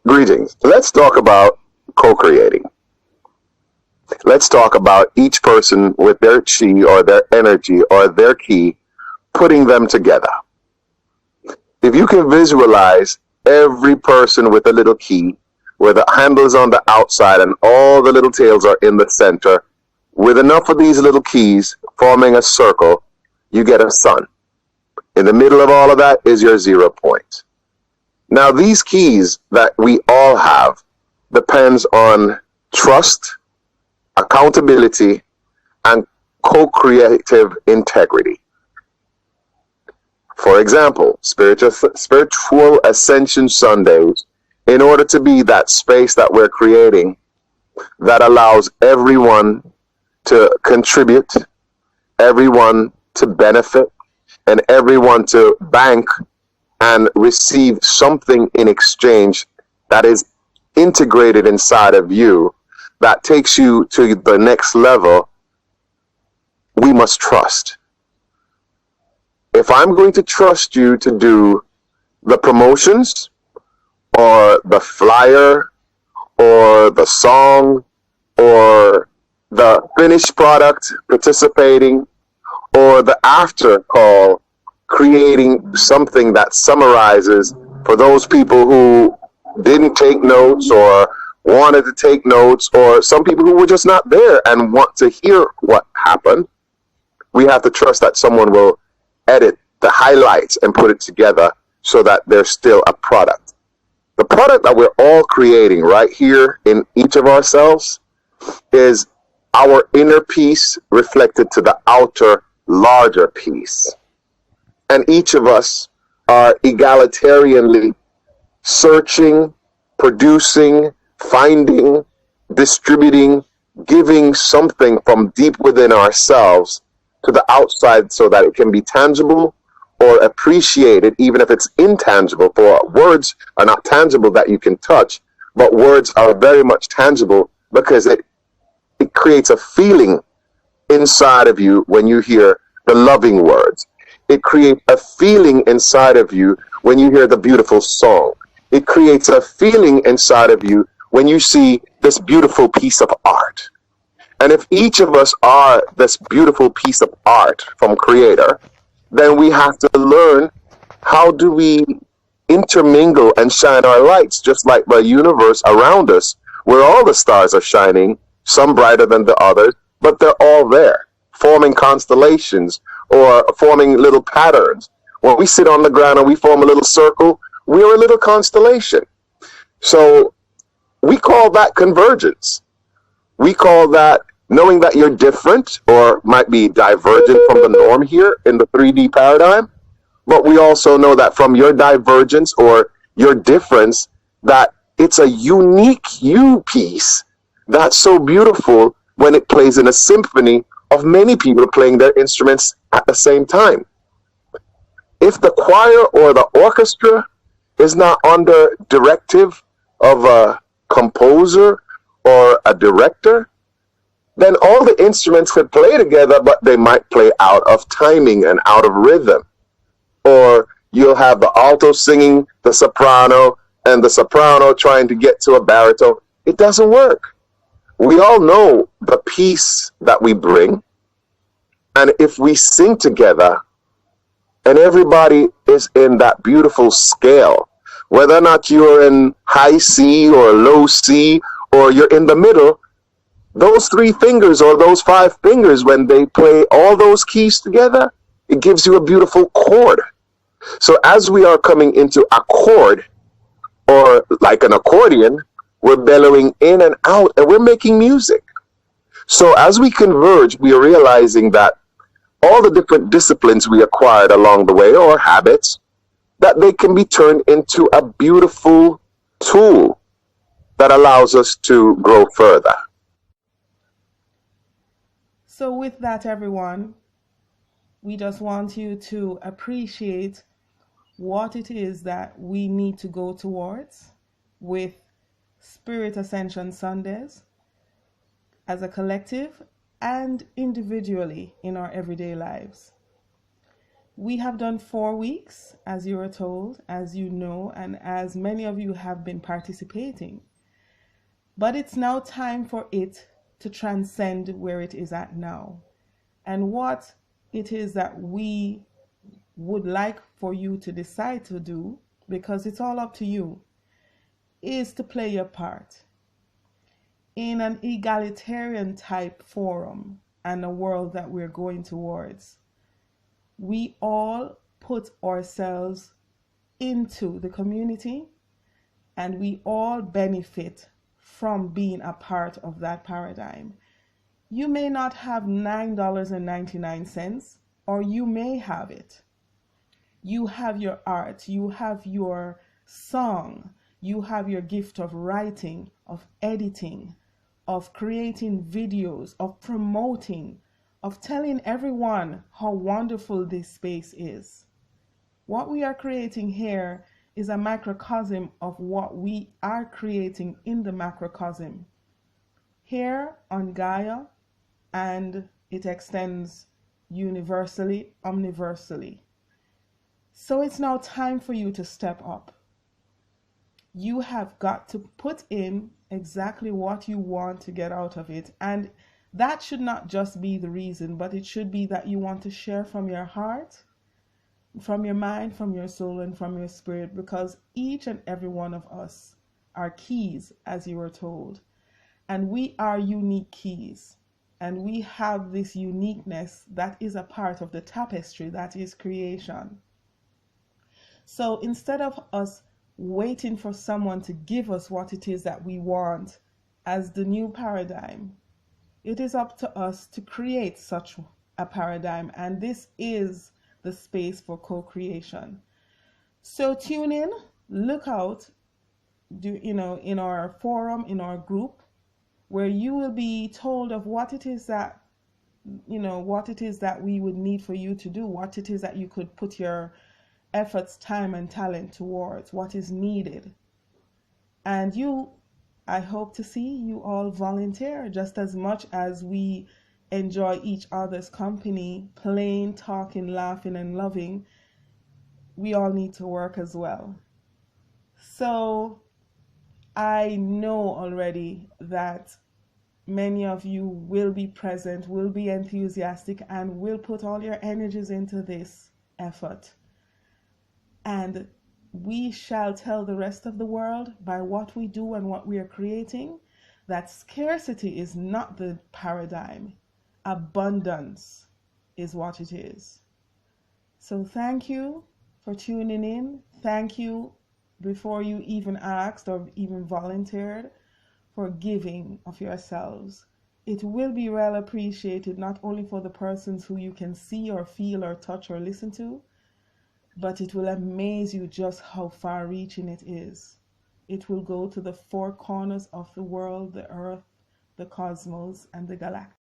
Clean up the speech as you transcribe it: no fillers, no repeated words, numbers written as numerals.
Greetings. Let's talk about co-creating. Let's talk about each person with their chi or their energy or their key, putting them together. If you can visualize every person with a little key, where the handle's on the outside and all the little tails are in the center, with enough of these little keys forming a circle, you get a sun. In the middle of all of that is your 0 point. Now, these keys that we all have depends on trust, accountability, and co-creative integrity. For example, Spiritual Ascension Sundays, in order to be that space that we're creating that allows everyone to contribute, everyone to benefit, and everyone to bank and receive something in exchange that is integrated inside of you, that takes you to the next level, we must trust. If I'm going to trust you to do the promotions or the flyer or the song or the finished product participating or the after call, creating something that summarizes for those people who didn't take notes or wanted to take notes, or some people who were just not there and want to hear what happened, we have to trust that someone will edit the highlights and put it together so that there's still a product. The product that we're all creating right here in each of ourselves is our inner piece reflected to the outer larger piece. And each of us are egalitarianly searching, producing, finding, distributing, giving something from deep within ourselves to the outside so that it can be tangible or appreciated, even if it's intangible. For words are not tangible that you can touch, but words are very much tangible because it creates a feeling inside of you when you hear the loving words. It creates a feeling inside of you when you hear the beautiful song. It creates a feeling inside of you when you see this beautiful piece of art. And if each of us are this beautiful piece of art from Creator, then we have to learn how do we intermingle and shine our lights, just like the universe around us, where all the stars are shining, some brighter than the others, but they're all there, forming constellations or forming little patterns. When we sit on the ground and we form a little circle, we're a little constellation. So we call that convergence. We call that knowing that you're different or might be divergent from the norm here in the 3D paradigm. But we also know that from your divergence or your difference, that it's a unique you piece that's so beautiful when it plays in a symphony of many people playing their instruments at the same time. If the choir or the orchestra is not under directive of a composer or a director, then all the instruments could play together, but they might play out of timing and out of rhythm. Or you'll have the alto singing the soprano and the soprano trying to get to a baritone. It doesn't work. We all know the piece that we bring. And if we sing together and everybody is in that beautiful scale, whether or not you're in high C or low C or you're in the middle, those 3 fingers or those 5 fingers, when they play all those keys together, it gives you a beautiful chord. So as we are coming into a chord, or like an accordion, we're bellowing in and out and we're making music. So as we converge, we are realizing that all the different disciplines we acquired along the way, or habits, that they can be turned into a beautiful tool that allows us to grow further. So with that, everyone, we just want you to appreciate what it is that we need to go towards with Spirit Ascension Sundays as a collective and individually in our everyday lives. We have done 4 weeks, as you were told, as you know, and as many of you have been participating. But it's now time for it to transcend where it is at now. And what it is that we would like for you to decide to do, because it's all up to you, is to play your part in an egalitarian type forum and a world that we're going towards. We all put ourselves into the community and we all benefit from being a part of that paradigm. You may not have $9.99, or you may have it. You have your art, you have your song, you have your gift of writing, of editing, of creating videos, of promoting, of telling everyone how wonderful this space is. What we are creating here is a microcosm of what we are creating in the macrocosm here on Gaia, and it extends universally, omniversally. So it's now time for you to step up. You have got to put in exactly what you want to get out of it. And that should not just be the reason, but it should be that you want to share from your heart, from your mind, from your soul, and from your spirit, because each and every one of us are keys, as you were told. And we are unique keys. And we have this uniqueness that is a part of the tapestry that is creation. So instead of us waiting for someone to give us what it is that we want as the new paradigm, it is up to us to create such a paradigm, and this is the space for co-creation. So tune in, look out, in our forum, in our group, where you will be told of what it is that we would need for you to do, what it is that you could put your efforts, time, and talent towards, what is needed. And I hope to see you all volunteer just as much as we enjoy each other's company, playing, talking, laughing, and loving. We all need to work as well. So I know already that many of you will be present, will be enthusiastic, and will put all your energies into this effort. And we shall tell the rest of the world by what we do and what we are creating that scarcity is not the paradigm. Abundance is what it is. So thank you for tuning in. Thank you, before you even asked or even volunteered, for giving of yourselves. It will be well appreciated, not only for the persons who you can see or feel or touch or listen to, but it will amaze you just how far-reaching it is. It will go to the 4 corners of the world, the earth, the cosmos, and the galactic.